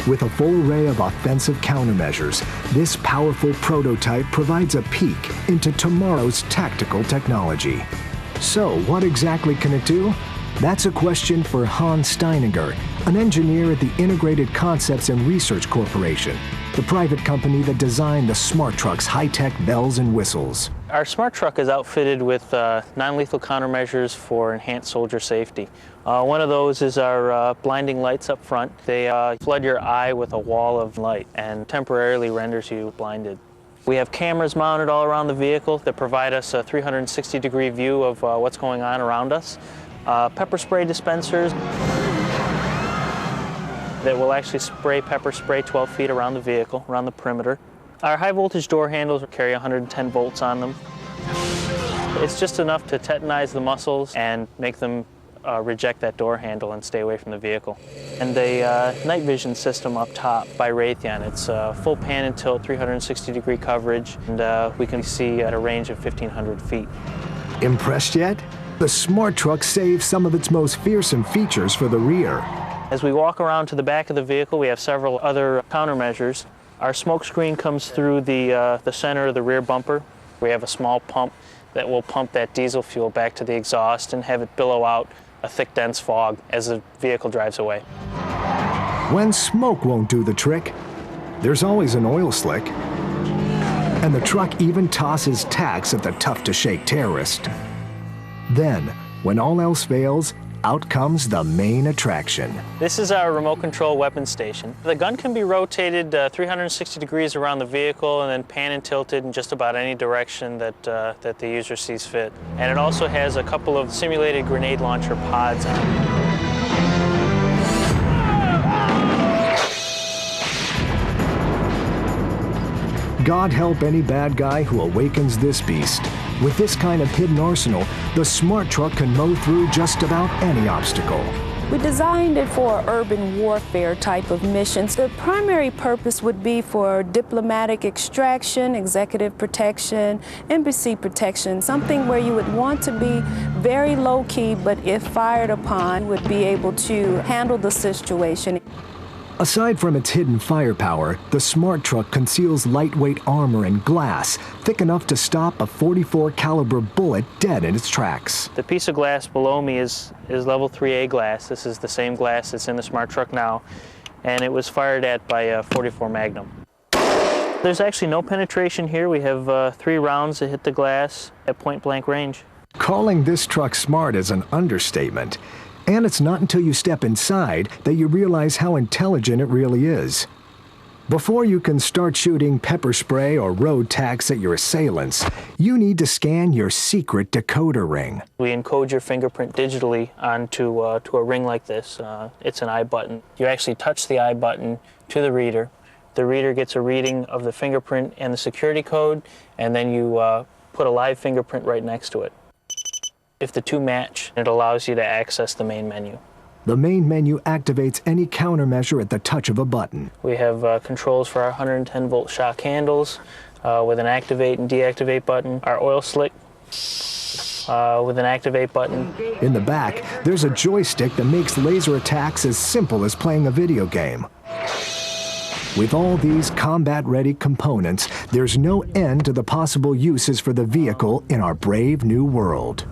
With a full array of offensive countermeasures, this powerful prototype provides a peek into tomorrow's tactical technology. So, what exactly can it do? That's a question for Hans Steininger, an engineer at the Integrated Concepts and Research Corporation, the private company that designed the Smart Truck's high-tech bells and whistles. Our Smart Truck is outfitted with non-lethal countermeasures for enhanced soldier safety. One of those is our blinding lights up front. They flood your eye with a wall of light and temporarily renders you blinded. We have cameras mounted all around the vehicle that provide us a 360-degree view of what's going on around us. Pepper spray dispensers that will actually spray pepper spray 12 feet around the vehicle, around the perimeter. Our high voltage door handles carry 110 volts on them. It's just enough to tetanize the muscles and make them reject that door handle and stay away from the vehicle. And the night vision system up top by Raytheon, it's full pan and tilt, 360-degree coverage, and we can see at a range of 1,500 feet. Impressed yet? The Smart Truck saves some of its most fearsome features for the rear. As we walk around to the back of the vehicle, we have several other countermeasures. Our smoke screen comes through the center of the rear bumper. We have a small pump that will pump that diesel fuel back to the exhaust and have it billow out a thick, dense fog as the vehicle drives away. When smoke won't do the trick, there's always an oil slick. And the truck even tosses tacks at the tough-to-shake terrorist. Then, when all else fails, out comes the main attraction. This is our remote control weapon station. The gun can be rotated 360 degrees around the vehicle and then pan and tilted in just about any direction that the user sees fit. And it also has a couple of simulated grenade launcher pods on it. God help any bad guy who awakens this beast. With this kind of hidden arsenal, the Smart Truck can mow through just about any obstacle. We designed it for urban warfare type of missions. The primary purpose would be for diplomatic extraction, executive protection, embassy protection, something where you would want to be very low-key, but if fired upon, would be able to handle the situation. Aside from its hidden firepower, the Smart Truck conceals lightweight armor and glass, thick enough to stop a .44 caliber bullet dead in its tracks. The piece of glass below me is level 3A glass. This is the same glass that's in the Smart Truck now, and it was fired at by a .44 Magnum. There's actually no penetration here. We have 3 rounds that hit the glass at point-blank range. Calling this truck smart is an understatement. And it's not until you step inside that you realize how intelligent it really is. Before you can start shooting pepper spray or road tacks at your assailants, you need to scan your secret decoder ring. We encode your fingerprint digitally onto to a ring like this. It's an I button. You actually touch the I button to the reader. The reader gets a reading of the fingerprint and the security code, and then you put a live fingerprint right next to it. If the two match, it allows you to access the main menu. The main menu activates any countermeasure at the touch of a button. We have controls for our 110 volt shock handles with an activate and deactivate button. Our oil slick with an activate button. In the back, there's a joystick that makes laser attacks as simple as playing a video game. With all these combat-ready components, there's no end to the possible uses for the vehicle in our brave new world.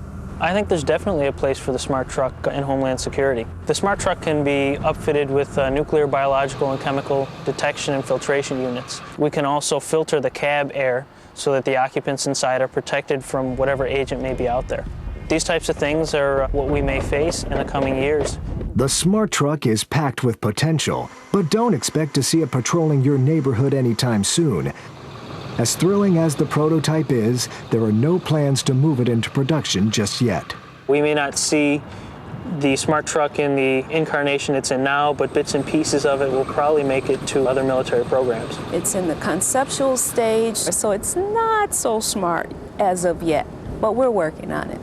I think there's definitely a place for the Smart Truck in Homeland Security. The Smart Truck can be upfitted with nuclear, biological, and chemical detection and filtration units. We can also filter the cab air so that the occupants inside are protected from whatever agent may be out there. These types of things are what we may face in the coming years. The Smart Truck is packed with potential, but don't expect to see it patrolling your neighborhood anytime soon. As thrilling as the prototype is, there are no plans to move it into production just yet. We may not see the Smart Truck in the incarnation it's in now, but bits and pieces of it will probably make it to other military programs. It's in the conceptual stage, so it's not so smart as of yet, but we're working on it.